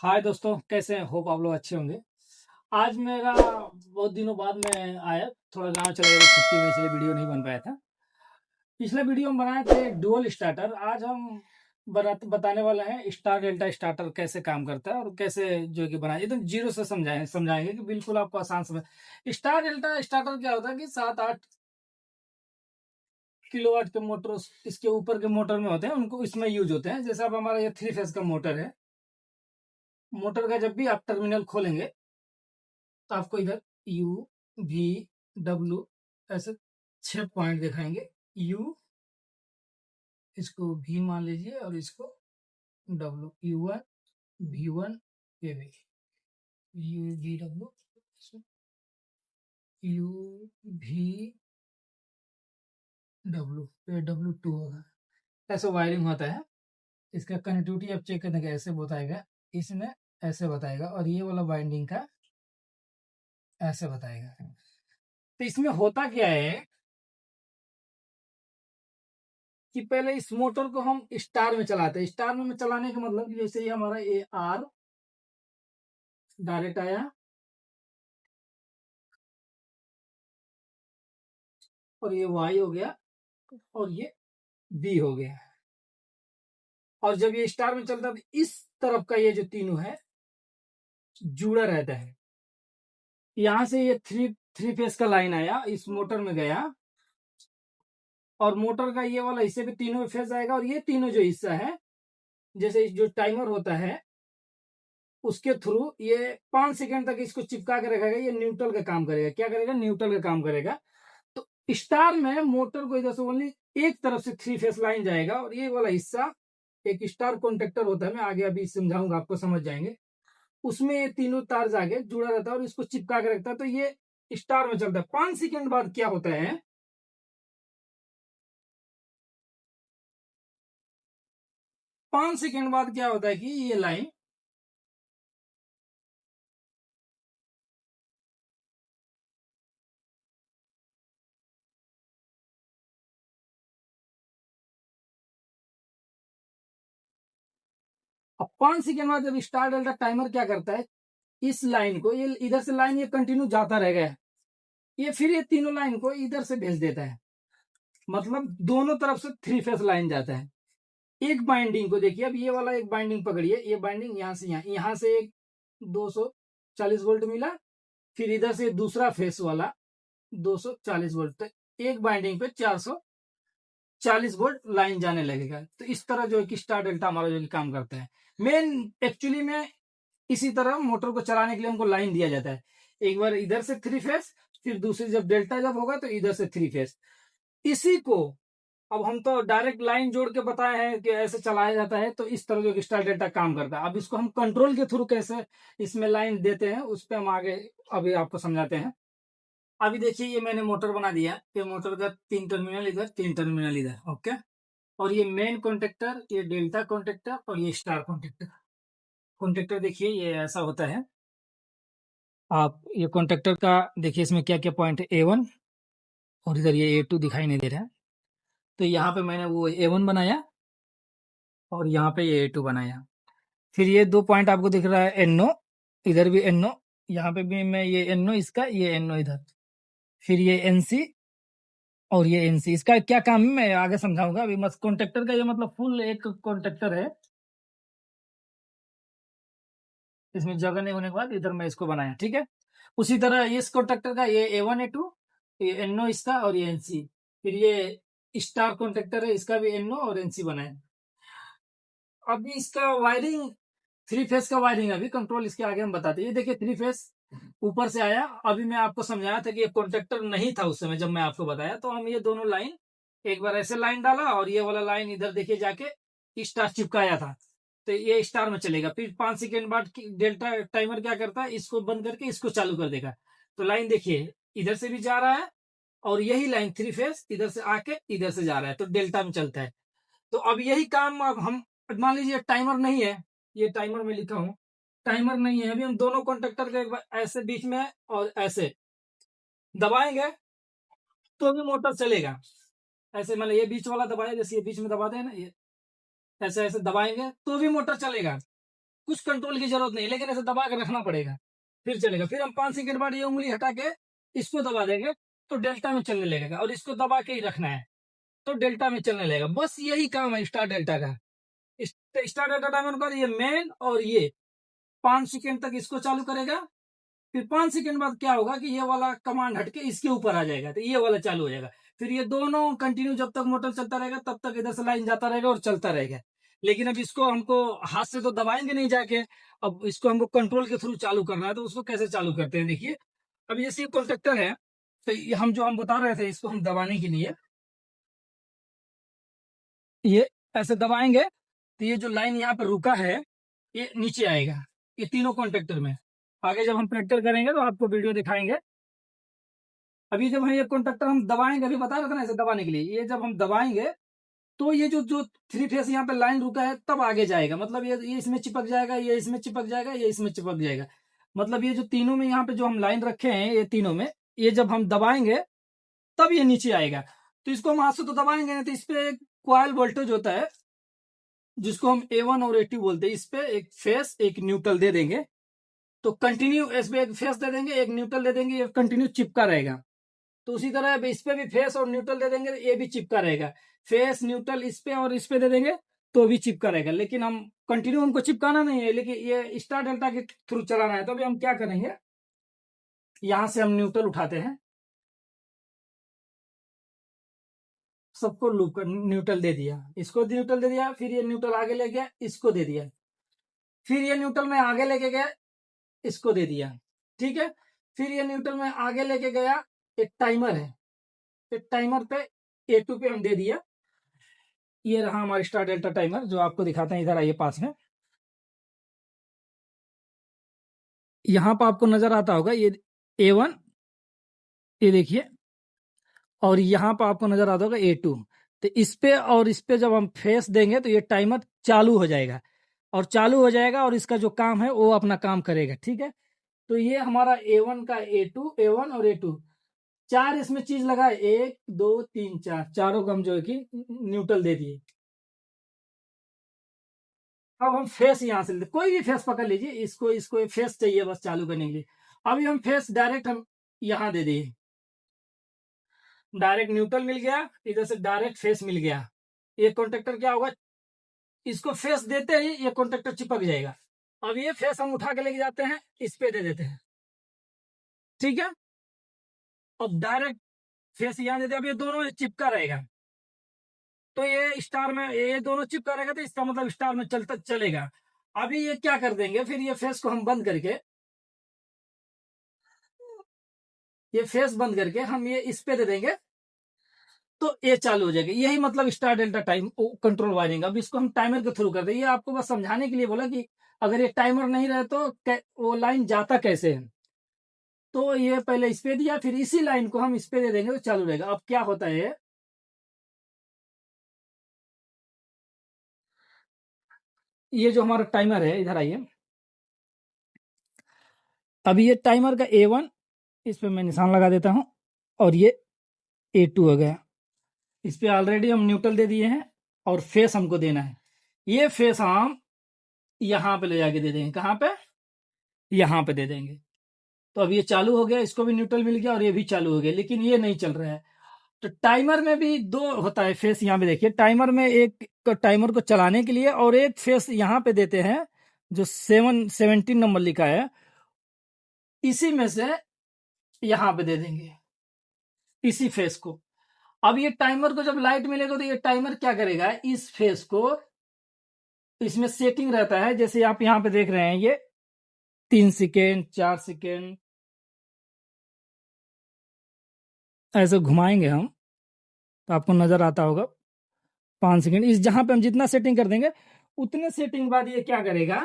हाय दोस्तों, कैसे हैं? होप आप लोग अच्छे होंगे। आज मेरा बहुत दिनों बाद मैं आया, थोड़ा गांव चला गया, छुट्टी में, इसलिए वीडियो नहीं बन पाया था। पिछला वीडियो हम बनाए थे डुअल स्टार्टर। आज हम बताने वाले हैं स्टार डेल्टा स्टार्टर कैसे काम करता है और कैसे जो कि बनाए, एकदम जीरो से समझाएंगे कि बिल्कुल आपको आसान समझ। स्टार डेल्टा स्टार्टर क्या होता है कि 7-8 किलोवाट के मोटर इसके ऊपर के मोटर में होते हैं, उनको इसमें यूज होते हैं। जैसे अब हमारा ये 3 फेज का मोटर है। मोटर का जब भी आप टर्मिनल खोलेंगे तो आपको इधर यू वी डब्ल्यू ऐसे 6 पॉइंट दिखाएंगे। यू, इसको भी मान लीजिए, और इसको डब्ल्यू, U1 V1 ये भी you V W, you V W, ये W2 होगा। ऐसे वायरिंग होता है। इसका कनेक्टिविटी आप चेक करने का ऐसे बताएगा, इसमें ऐसे बताएगा, और ये वाला बाइंडिंग का ऐसे बताएगा। तो इसमें होता क्या है कि पहले इस मोटर को हम स्टार में चलाते हैं। स्टार में चलाने का मतलब जैसे ये हमारा ये आर डायरेक्ट आया और ये वाई हो गया और ये बी हो गया। और जब ये स्टार में चलता है तो इस तरफ का ये जो तीनों है जुड़ा रहता है। यहां से ये थ्री फेस का लाइन आया, इस मोटर में गया, और मोटर का ये वाला हिस्से भी तीनों फेस आएगा, और ये तीनों जो हिस्सा है, जैसे जो टाइमर होता है उसके थ्रू ये 5 सेकंड तक इसको चिपका के रखेगा। ये न्यूट्रल का काम करेगा। क्या करेगा? न्यूट्रल का काम करेगा। तो स्टार में मोटर को इधर से ओनली एक तरफ से 3 फेस लाइन जाएगा, और ये वाला हिस्सा एक स्टार कॉन्टेक्टर होता है, मैं आगे अभी समझाऊंगा, आपको समझ जाएंगे। उसमें ये तीनों तार जाके जुड़ा रहता है और इसको चिपका के रखता है। तो ये स्टार में चलता है। 5 सेकंड बाद क्या होता है, 5 सेकंड बाद क्या होता है कि ये लाइन अब 5 सेकंड बाद जब स्टार डेल्टा टाइमर क्या करता है, इस लाइन को, ये इधर से लाइन ये कंटिन्यू जाता रहेगा, ये फिर ये तीनों लाइन को इधर से भेज देता है। मतलब दोनों तरफ से 3 फेस लाइन जाता है। एक बाइंडिंग को देखिए, अब ये वाला एक बाइंडिंग पकड़िए, ये बाइंडिंग यहां से यहां से एक 240 वोल्ट मिला, फिर इधर से दूसरा फेस वाला 240 वोल्ट, तो एक बाइंडिंग पे 440 वोल्ट लाइन जाने लगेगा। तो इस तरह जो है कि स्टार डेल्टा हमारा जो काम करता है। मेन एक्चुअली में इसी तरह मोटर को चलाने के लिए हमको लाइन दिया जाता है। एक बार इधर से 3 फेस, फिर दूसरी जब डेल्टा जब होगा तो इधर से 3 फेस। इसी को अब हम तो डायरेक्ट लाइन जोड़ के बताए हैं कि ऐसे चलाया जाता है। तो इस तरह जो स्टार डेल्टा काम करता है। अब इसको हम कंट्रोल के थ्रू कैसे इसमें लाइन देते हैं, उस पर हम आगे अभी आपको समझाते हैं। अभी देखिए, ये मैंने मोटर बना दिया। ये मोटर का 3 टर्मिनल इधर, 3 टर्मिनल इधर, ओके। और ये मेन कॉन्टेक्टर, ये डेल्टा कॉन्टेक्टर, और ये स्टार कॉन्टेक्टर। कॉन्टेक्टर देखिए ये ऐसा होता है। आप ये कॉन्टेक्टर का देखिए, इसमें क्या क्या पॉइंट है। A1 और इधर ये A2 दिखाई नहीं दे रहा है। तो यहाँ पे मैंने वो A1 बनाया और यहाँ पे ये A2 बनाया। फिर ये 2 पॉइंट आपको दिख रहा है NO, इधर भी NO, यहाँ पे भी मैं ये NO इसका, ये NO इधर, फिर ये NC और ये NC। इसका क्या काम है मैं आगे समझाऊंगा। अभी मस्त कॉन्टेक्टर का ये मतलब फुल एक कॉन्टेक्टर है। इसमें जगह नहीं होने के बाद इधर मैं इसको बनाया, ठीक है। उसी तरह इस कॉन्टेक्टर का ये A1 A2, ये NO इसका और ये NC। फिर ये स्टार कॉन्टेक्टर है, इसका भी NO और NC बनाया। अभी इसका वायरिंग, 3 फेस का वायरिंग अभी कंट्रोल इसके आगे हम बताते हैं। ये देखिए 3 फेस ऊपर से आया। अभी मैं आपको समझाया था कि ये कॉन्टेक्टर नहीं था उस समय जब मैं आपको बताया। तो हम ये दोनों लाइन, एक बार ऐसे लाइन डाला और ये वाला लाइन इधर देखिए जाके स्टार चिपकाया था। तो ये स्टार में चलेगा। फिर 5 सेकंड बाद डेल्टा टाइमर क्या करता है, इसको बंद करके इसको चालू कर देगा। तो लाइन देखिए इधर से भी जा रहा है, और यही लाइन 3 फेस इधर से आके इधर से जा रहा है, तो डेल्टा में चलता है। तो अब यही काम अब हम, मान लीजिए टाइमर नहीं है, ये टाइमर में लिखा हूं, टाइमर नहीं है। अभी हम दोनों कॉन्टेक्टर के एक बार ऐसे बीच में और ऐसे दबाएंगे तो भी मोटर चलेगा। ऐसे मतलब ये बीच वाला दबाया, जैसे ये बीच में दबा दें ना, ये ऐसे ऐसे दबाएंगे तो भी मोटर चलेगा। कुछ कंट्रोल की जरूरत नहीं, लेकिन ऐसे दबा के रखना पड़ेगा, फिर चलेगा। फिर हम 5 सेकंड बाद ये उंगली हटा के इसको दबा देंगे तो डेल्टा में चलने लगेगा, और इसको दबा के ही रखना है तो डेल्टा में चलने लगेगा। बस यही काम है स्टार डेल्टा का। स्टार डेल्टा टाइमर का ये मेन, और ये 5 सेकंड तक इसको चालू करेगा, फिर 5 सेकंड बाद क्या होगा कि ये वाला कमांड हटके इसके ऊपर आ जाएगा, तो ये वाला चालू हो जाएगा। फिर ये दोनों कंटिन्यू जब तक मोटर चलता रहेगा तब तक इधर से लाइन जाता रहेगा और चलता रहेगा। लेकिन अब इसको हमको हाथ से तो दबाएंगे नहीं जाके, अब इसको हमको कंट्रोल के थ्रू चालू करना है, तो उसको कैसे चालू करते हैं देखिए। अब ये कॉन्टेक्टर है, तो ये हम बता रहे थे, इसको हम दबाने के लिए ये ऐसे दबाएंगे तो ये जो लाइन यहाँ पे रुका है ये नीचे आएगा, ये तीनों कॉन्टेक्टर में। आगे जब हम प्रैक्टिस करेंगे तो आपको वीडियो दिखाएंगे। अभी जब हम ये कॉन्टेक्टर हम दबाएंगे, अभी बता रहे थे ना ऐसे दबाने के लिए, ये जब हम दबाएंगे तो ये जो जो 3 फेस यहाँ पे लाइन रुका है तब आगे जाएगा, मतलब ये इसमें चिपक जाएगा, ये इसमें चिपक जाएगा, ये इसमें चिपक जाएगा। मतलब ये जो तीनों में यहाँ पे जो हम लाइन रखे हैं ये तीनों में, ये जब हम दबाएंगे तब ये नीचे आएगा। तो इसको हम हाथ से तो दबाएंगे नहीं, तो इस पे एक कॉइल वोल्टेज होता है जिसको हम A1 और A2 बोलते हैं, इस पे एक फेस एक न्यूट्रल दे देंगे, तो कंटिन्यू इस पे एक फेस दे देंगे एक न्यूट्रल दे देंगे, ये कंटिन्यू चिपका रहेगा। तो उसी तरह इस पे भी फेस और न्यूट्रल दे देंगे, ये भी चिपका रहेगा। फेस न्यूट्रल इस पे और इस पे दे देंगे तो भी चिपका रहेगा। लेकिन हम कंटिन्यू हमको चिपकाना नहीं है, लेकिन ये स्टार डेल्टा के थ्रू चलाना है। तो अभी हम क्या करेंगे, यहां से हम न्यूट्रल उठाते हैं, सबको लूप कर न्यूट्रल दे दिया, इसको न्यूट्रल दे दिया, फिर ये न्यूट्रल आगे ले गया, इसको दे दिया, फिर ये न्यूट्रल में आगे लेके गया, इसको दे दिया, ठीक है। फिर ये न्यूट्रल में आगे लेके गया, एक टाइमर है, एक टाइमर पे A2 पे हम दे दिया। ये रहा हमारा स्टार डेल्टा टाइमर, जो आपको दिखाते हैं, इधर आइए पास में। यहाँ पर आपको नजर आता होगा ये A1, ये देखिए, और यहाँ पर आपको नजर आता होगा A2। तो इस पे और इस पे जब हम फेस देंगे तो ये टाइमर चालू हो जाएगा, और चालू हो जाएगा और इसका जो काम है वो अपना काम करेगा, ठीक है। तो ये हमारा A1 का A1 और A2 चार इसमें चीज लगाए, 1 2 3 4, चारों को हम जो है कि न्यूट्रल दे दिए। अब हम फेस यहां से कोई भी फेस पकड़ लीजिए, इसको इसको फेस चाहिए बस चालू करने के लिए। अभी हम फेस डायरेक्ट हम यहां दे दिए, डायरेक्ट न्यूट्रल मिल गया, इधर से डायरेक्ट फेस मिल गया। ये कॉन्ट्रेक्टर क्या होगा, इसको फेस देते ही ये कॉन्ट्रेक्टर चिपक जाएगा। अब ये फेस हम उठा के लेके जाते हैं, इस पे दे देते हैं, ठीक है। अब डायरेक्ट फेस यहां देते हैं, अब ये दोनों चिपका रहेगा, तो ये स्टार में ये दोनों चिपका रहेगा, तो इसका मतलब स्टार में चलता चलेगा। अभी ये क्या कर देंगे, फिर ये फेस को हम बंद करके, ये फेस बंद करके हम ये इस पे दे देंगे तो ये चालू हो जाएगा। यही मतलब star delta time control wiring. अब इसको हम टाइमर के थ्रू कर देंगे, आपको बस समझाने के लिए बोला कि अगर ये टाइमर नहीं रहे तो वो लाइन जाता कैसे है। तो ये पहले इस पे दिया, फिर इसी लाइन को हम इस पे दे देंगे तो चालू रहेगा। अब क्या होता है, ये जो हमारा टाइमर है, इधर आइए। अब ये टाइमर का A1, इस पे मैं निशान लगा देता हूं, और ये A2 हो गया। इस पे ऑलरेडी हम न्यूट्रल दे दिए हैं, और फेस हमको देना है। ये फेस हम यहां पे ले जाके दे देंगे, कहां पे, यहां पे दे देंगे। तो अब ये चालू हो गया, इसको भी न्यूट्रल मिल गया और ये भी चालू हो गया, लेकिन ये नहीं चल रहा है। तो टाइमर में भी दो होता है फेस, यहाँ पे देखिए, टाइमर में एक टाइमर को चलाने के लिए, और एक फेस यहाँ पे देते हैं जो 17 नंबर लिखा है, इसी में से यहाँ पे दे देंगे इसी फेस को। अब ये टाइमर को जब लाइट मिलेगा तो ये टाइमर क्या करेगा, इस फेस को, इसमें सेटिंग रहता है, जैसे आप यहाँ पे देख रहे हैं, ये 3 सेकेंड 4 सेकेंड ऐसे घुमाएंगे हम तो आपको नजर आता होगा 5 सेकेंड। इस जहां पे हम जितना सेटिंग कर देंगे उतने सेटिंग बाद ये क्या करेगा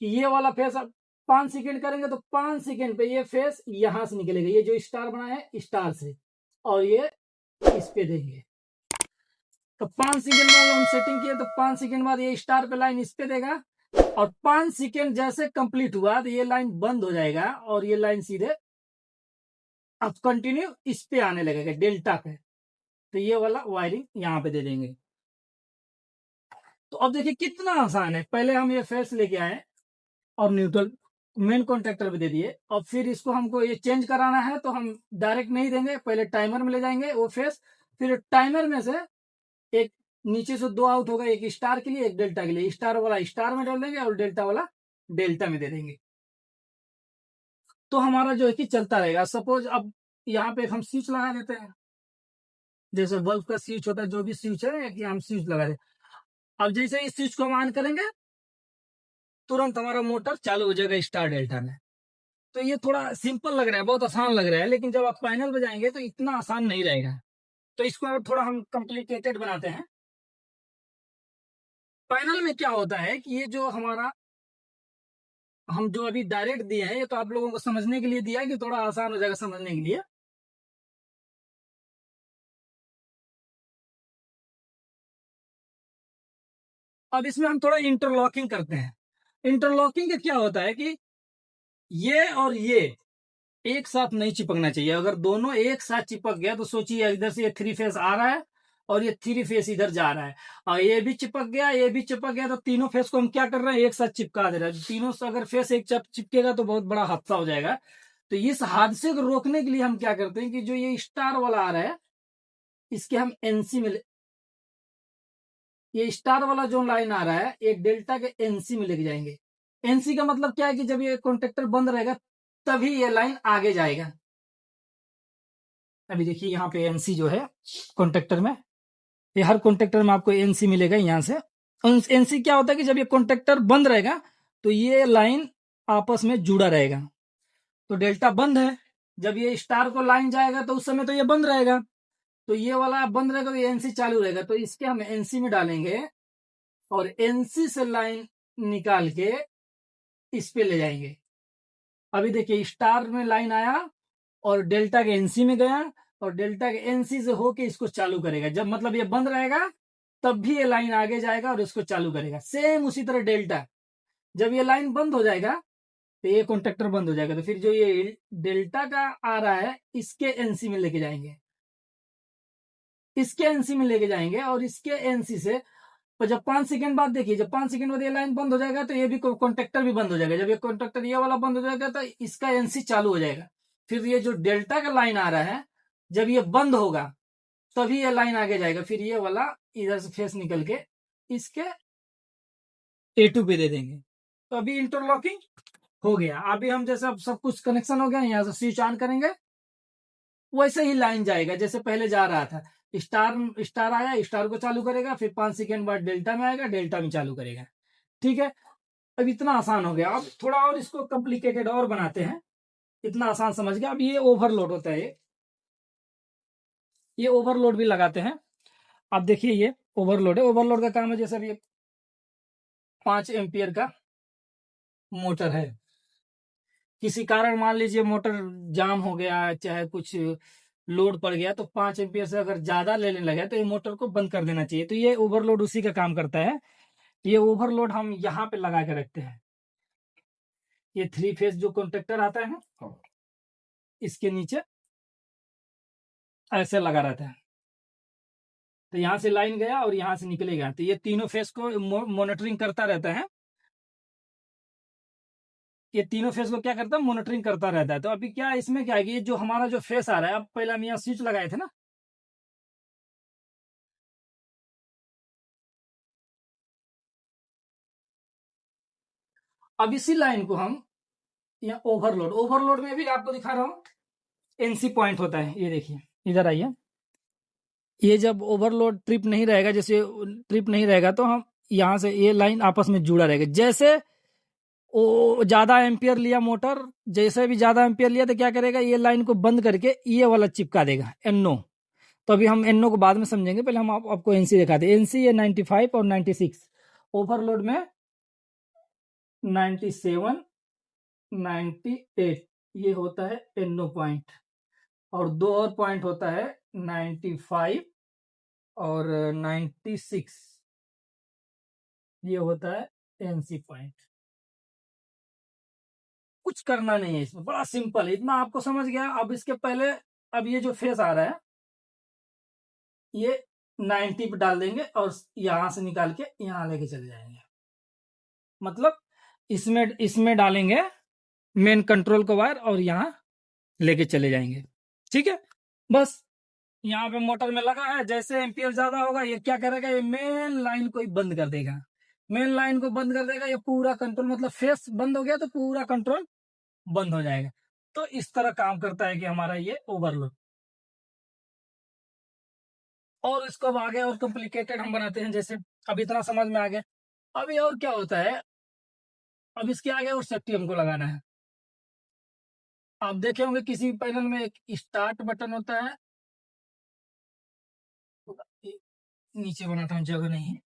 कि ये वाला फेस अब 5 सेकेंड करेंगे तो 5 सेकेंड पे ये फेस यहां से निकलेगा, ये जो स्टार बना है स्टार से, और ये इस पे देंगे। तो 5 सेकेंड बाद हम सेटिंग किए तो 5 सेकेंड बाद ये स्टार पे लाइन इस पे देगा, और 5 सेकेंड जैसे कंप्लीट हुआ तो ये लाइन बंद हो जाएगा, और ये लाइन सीधे अब कंटिन्यू इस पे आने लगेगा डेल्टा पे। तो ये वाला वायरिंग यहाँ पे दे देंगे। तो अब देखिए कितना आसान है। पहले हम ये फेस लेके आए और न्यूट्रल मेन कॉन्ट्रैक्टर पे दे दिए, और फिर इसको हमको ये चेंज कराना है तो हम डायरेक्ट नहीं देंगे, पहले टाइमर में ले जाएंगे वो फेस, फिर टाइमर में से एक नीचे से दो आउट होगा, एक स्टार के लिए एक डेल्टा के लिए, स्टार वाला स्टार में डाल देंगे और डेल्टा वाला डेल्टा में दे देंगे। तो हमारा जो है कि चलता रहेगा। सपोज अब यहाँ पे हम स्विच लगा देते हैं, जैसे बल्ब का स्विच होता है, जो भी स्विच है कि हम स्विच लगा दें। अब जैसे इस स्विच को हम ऑन करेंगे तुरंत हमारा मोटर चालू हो जाएगा स्टार डेल्टा में। तो ये थोड़ा सिंपल लग रहा है, बहुत आसान लग रहा है, लेकिन जब आप फाइनल बजाएंगे तो इतना आसान नहीं रहेगा। तो इसको और थोड़ा हम कॉम्प्लिकेटेड बनाते हैं। फाइनल में क्या होता है कि ये जो हमारा हम जो अभी डायरेक्ट दिए हैं, ये तो आप लोगों को समझने के लिए दिया है कि थोड़ा आसान हो जाएगा समझने के लिए। अब इसमें हम थोड़ा इंटरलॉकिंग करते हैं। इंटरलॉकिंग का क्या होता है कि ये और ये एक साथ नहीं चिपकना चाहिए। अगर दोनों एक साथ चिपक गया तो सोचिए इधर से ये थ्री फेस आ रहा है और ये थ्री फेस इधर जा रहा है, और ये भी चिपक गया, ये भी चिपक गया, तो तीनों फेस को हम क्या कर रहे हैं, एक साथ चिपका दे रहे हैं। तीनों से अगर फेस एक चिपकेगा तो बहुत बड़ा हादसा हो जाएगा। तो इस हादसे को रोकने के लिए हम क्या करते हैं कि जो ये स्टार वाला आ रहा है इसके हम एनसी में ये स्टार वाला जो लाइन आ रहा है एक डेल्टा के एनसी में लेके जाएंगे। एनसी का मतलब क्या है कि जब ये कॉन्ट्रेक्टर बंद रहेगा तभी ये लाइन आगे जाएगा। अभी देखिए यहाँ पे एनसी जो है कॉन्ट्रेक्टर में, ये हर कॉन्ट्रेक्टर में आपको एनसी मिलेगा यहाँ से। एनसी क्या होता है कि जब ये कॉन्ट्रेक्टर बंद रहेगा तो ये लाइन आपस में जुड़ा रहेगा। तो डेल्टा बंद है, जब ये स्टार को लाइन जाएगा तो उस समय तो ये बंद रहेगा, तो ये वाला बंद रहेगा तो ये एनसी चालू रहेगा। तो इसके हम एनसी में डालेंगे और एनसी से लाइन निकाल के इस पे ले जाएंगे। अभी देखिए स्टार में लाइन आया और डेल्टा के एनसी में गया, और डेल्टा के एनसी से होके इसको चालू करेगा। जब मतलब ये बंद रहेगा तब भी ये लाइन आगे जाएगा और इसको चालू करेगा। सेम उसी तरह डेल्टा, जब ये लाइन बंद हो जाएगा तो ये कॉन्ट्रैक्टर बंद हो जाएगा, तो फिर जो ये डेल्टा का आ रहा है इसके एनसी में लेके जाएंगे, इसके एनसी में लेके जाएंगे, और इसके एनसी से जब 5 सेकंड बाद देखिए, जब 5 सेकंड बाद ये लाइन बंद हो जाएगा तो ये भी कॉन्ट्रैक्टर भी बंद हो जाएगा। जब ये कॉन्ट्रैक्टर ये वाला बंद हो जाएगा तो इसका एनसी चालू हो जाएगा। फिर ये जो डेल्टा का लाइन आ रहा है जब ये बंद होगा तभी ये लाइन आगे जाएगा, फिर ये वाला इधर से फेस निकल के इसके A2 पे दे देंगे। तो अभी इंटरलॉकिंग हो गया। अभी हम जैसे अब सब कुछ कनेक्शन हो गया, यहाँ से स्विच ऑन करेंगे वैसे ही लाइन जाएगा जैसे पहले जा रहा था। स्टार स्टार आया, स्टार को चालू करेगा, फिर 5 सेकंड बाद डेल्टा में आएगा, डेल्टा में चालू करेगा। ठीक है, अब इतना आसान हो गया। अब थोड़ा और इसको कॉम्प्लिकेटेड और बनाते हैं। इतना आसान समझ गया। अब ये ओवरलोड होता है, ये ओवरलोड भी लगाते हैं। अब देखिए ये ओवरलोड है। ओवरलोड का काम है जैसे अभी 5 एम्पियर का मोटर है, किसी कारण मान लीजिए मोटर जाम हो गया, चाहे कुछ लोड पड़ गया, तो 5 एम्पियर से अगर ज्यादा लेने लगे तो ये मोटर को बंद कर देना चाहिए। तो ये ओवरलोड उसी का काम करता है। ये ओवरलोड हम यहाँ पे लगा के रखते हैं। ये थ्री फेज जो कॉन्ट्रैक्टर आता है ना इसके नीचे ऐसे लगा रहता है। तो यहाँ से लाइन गया और यहाँ से निकलेगा, तो ये तीनों फेस को मॉनिटरिंग करता रहता है। ये तीनों फेस को क्या करता है, मॉनिटरिंग करता रहता है। तो अभी क्या इसमें क्या है कि ये जो हमारा जो फेस आ रहा है, अब पहले हम यहाँ स्विच लगाए थे ना, अब इसी लाइन को हम यहाँ ओवरलोड, ओवरलोड में भी आपको दिखा रहा हूँ एनसी पॉइंट होता है। ये देखिए इधर आइए, ये जब ओवरलोड ट्रिप नहीं रहेगा, जैसे ट्रिप नहीं रहेगा तो हम यहाँ से ये लाइन आपस में जुड़ा रहेगा। जैसे वो ज्यादा एम्पियर लिया मोटर, जैसे भी ज्यादा एम्पियर लिया तो क्या करेगा, ये लाइन को बंद करके ये वाला चिपका देगा एनओ। तो अभी हम एनओ को बाद में समझेंगे, पहले हम आपको एनसी दिखाते हैं। एनसी ये 95 और 96, ओवरलोड में 97, 98 ये होता है एनओ पॉइंट, और दो और पॉइंट होता है 95 और 96, ये होता है एनसी पॉइंट। कुछ करना नहीं है इसमें, बड़ा सिंपल है, इतना आपको समझ गया। अब इसके पहले अब ये जो फेस आ रहा है ये 90 पे डाल देंगे और यहां से निकाल के यहां लेके चले जाएंगे। मतलब इसमें डालेंगे मेन कंट्रोल का वायर और यहाँ लेके चले जाएंगे। ठीक है, बस यहाँ पे मोटर में लगा है, जैसे एम्पियर ज्यादा होगा ये क्या करेगा, ये मेन लाइन को ही बंद कर देगा। मेन लाइन को बंद कर देगा, ये पूरा कंट्रोल, मतलब फेस बंद हो गया तो पूरा कंट्रोल बंद हो जाएगा। तो इस तरह काम करता है कि हमारा ये ओवरलोड। और इसको अब आगे और कॉम्प्लिकेटेड हम बनाते हैं, जैसे अब इतना समझ में आ गया। अभी और क्या होता है, अब इसके आगे और सेफ्टी हमको लगाना है। आप देखे होंगे किसी पैनल में एक स्टार्ट बटन होता है, नीचे बनाता हूँ जगह नहीं है,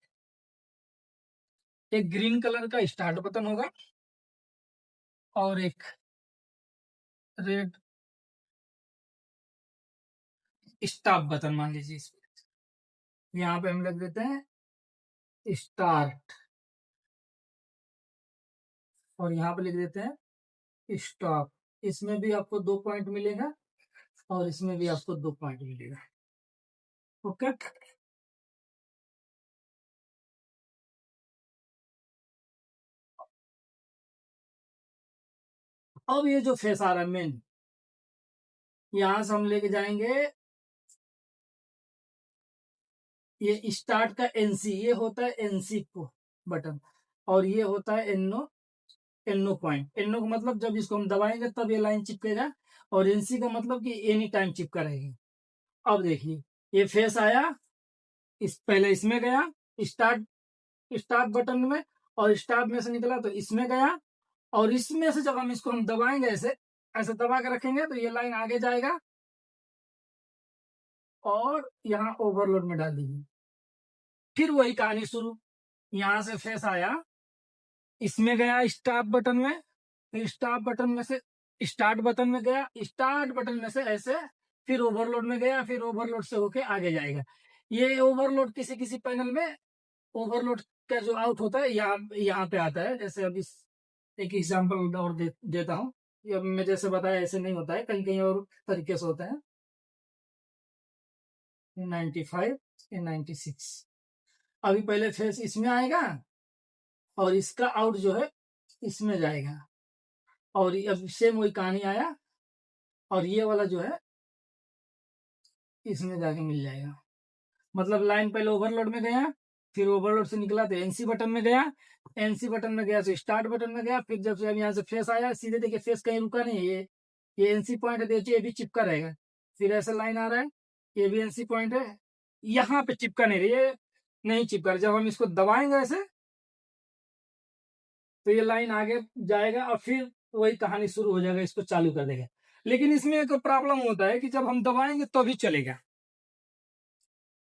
एक ग्रीन कलर का स्टार्ट बटन होगा और एक रेड स्टॉप बटन मान लीजिए। इस यहाँ पे हम लिख देते हैं स्टार्ट और यहाँ पे लिख देते हैं स्टॉप। इसमें भी आपको 2 पॉइंट मिलेगा और इसमें भी आपको 2 पॉइंट मिलेगा। ओके, अब ये जो फेस आ रहा है मेन, यहां से हम लेके जाएंगे ये स्टार्ट का एनसी, ये होता है एनसी बटन और ये होता है एनओ पॉइंट। एनओ का मतलब जब इसको हम दबाएंगे तब ये लाइन चिपकेगा और एनसी का मतलब कि एनी टाइम चिपका रहेगी। अब देखिए ये फेस आया, इस पहले इसमें गया स्टार्ट स्टार्ट बटन में और स्टार्ट में से निकला तो इसमें गया और इसमें से जब हम इसको हम दबाएंगे ऐसे ऐसे दबा के रखेंगे तो ये लाइन आगे जाएगा और यहाँ ओवरलोड में डाल दीजिए। फिर वही कहानी शुरू, यहां से फेस आया, इसमें गया स्टार्ट बटन में, फिर स्टार्ट बटन में से स्टार्ट बटन में गया, स्टार्ट बटन में से ऐसे फिर ओवरलोड में गया, फिर ओवरलोड से होके आगे जाएगा। ये ओवरलोड किसी किसी पैनल में ओवरलोड का जो आउट होता है यहाँ पे आता है। जैसे अब इस एक एग्जांपल और देता हूँ, ये अब मैं जैसे बताया ऐसे नहीं होता है, कहीं कहीं और तरीके से होता है। 95 या 96 अभी पहले फेस इसमें आएगा और इसका आउट जो है इसमें जाएगा और अब सेम वही कहानी आया और ये वाला जो है इसमें जाके मिल जाएगा। मतलब लाइन पहले ओवरलोड में गया, फिर ओवरलोड से निकला तो एनसी बटन में गया, एनसी बटन में गया तो स्टार्ट बटन में गया, फिर जब से अब यहाँ से फेस आया सीधे देखिए फेस कहीं रुका नहीं है, ये एनसी पॉइंट है, देखिए ये भी चिपका रहेगा। फिर ऐसा लाइन आ रहा है, ये भी एनसी पॉइंट है, यहाँ पे चिपका नहीं रही, ये नहीं चिपका। जब हम इसको दबाएंगे ऐसे तो ये लाइन आगे जाएगा और फिर वही कहानी शुरू हो जाएगा, इसको चालू कर देगा। लेकिन इसमें एक प्रॉब्लम होता है कि जब हम दबाएंगे तो भी चलेगा,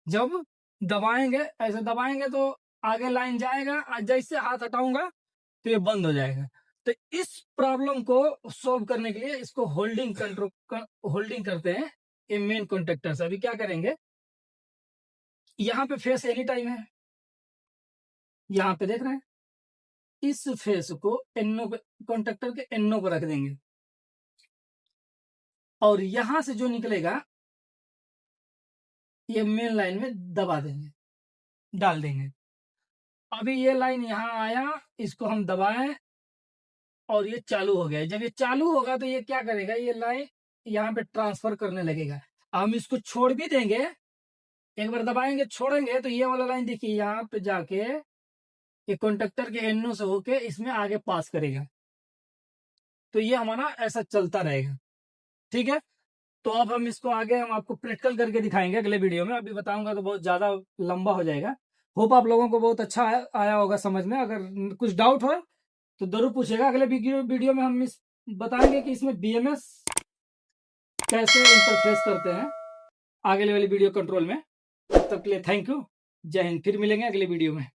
जब दबाएंगे ऐसे दबाएंगे तो आगे लाइन जाएगा और जैसे हाथ हटाऊंगा तो ये बंद हो जाएगा। तो इस प्रॉब्लम को सॉल्व करने के लिए इसको होल्डिंग करते हैं ये मेन कॉन्टेक्टर से। अभी क्या करेंगे, यहाँ पे फेस एनी टाइम है, यहाँ पे देख रहे हैं, इस फेस को एनओ कॉन्टेक्टर के एनओ को रख देंगे और यहां से जो निकलेगा ये मेन लाइन में दबा देंगे, डाल देंगे। अभी ये लाइन यहाँ आया, इसको हम दबाएं और ये चालू हो गया। जब ये चालू होगा तो ये क्या करेगा, ये लाइन यहाँ पे ट्रांसफर करने लगेगा। हम इसको छोड़ भी देंगे, एक बार दबाएंगे छोड़ेंगे तो ये वाला लाइन देखिए यहाँ पे जाके ये कंडक्टर के एनओ से होके इसमें आगे पास करेगा। तो ये हमारा ऐसा चलता रहेगा। ठीक है, तो अब हम इसको आगे हम आपको प्रैक्टिकल करके दिखाएंगे अगले वीडियो में। अभी बताऊंगा तो बहुत ज्यादा लंबा हो जाएगा। होप आप लोगों को बहुत अच्छा आया होगा समझ में। अगर कुछ डाउट हो तो जरूर पूछेगा। अगले वीडियो में हम बताएंगे कि इसमें बीएमएस कैसे इंटरफेस करते हैं आगे वाली वीडियो कंट्रोल में। तब तक के लिए थैंक यू, जय हिंद। फिर मिलेंगे अगले वीडियो में।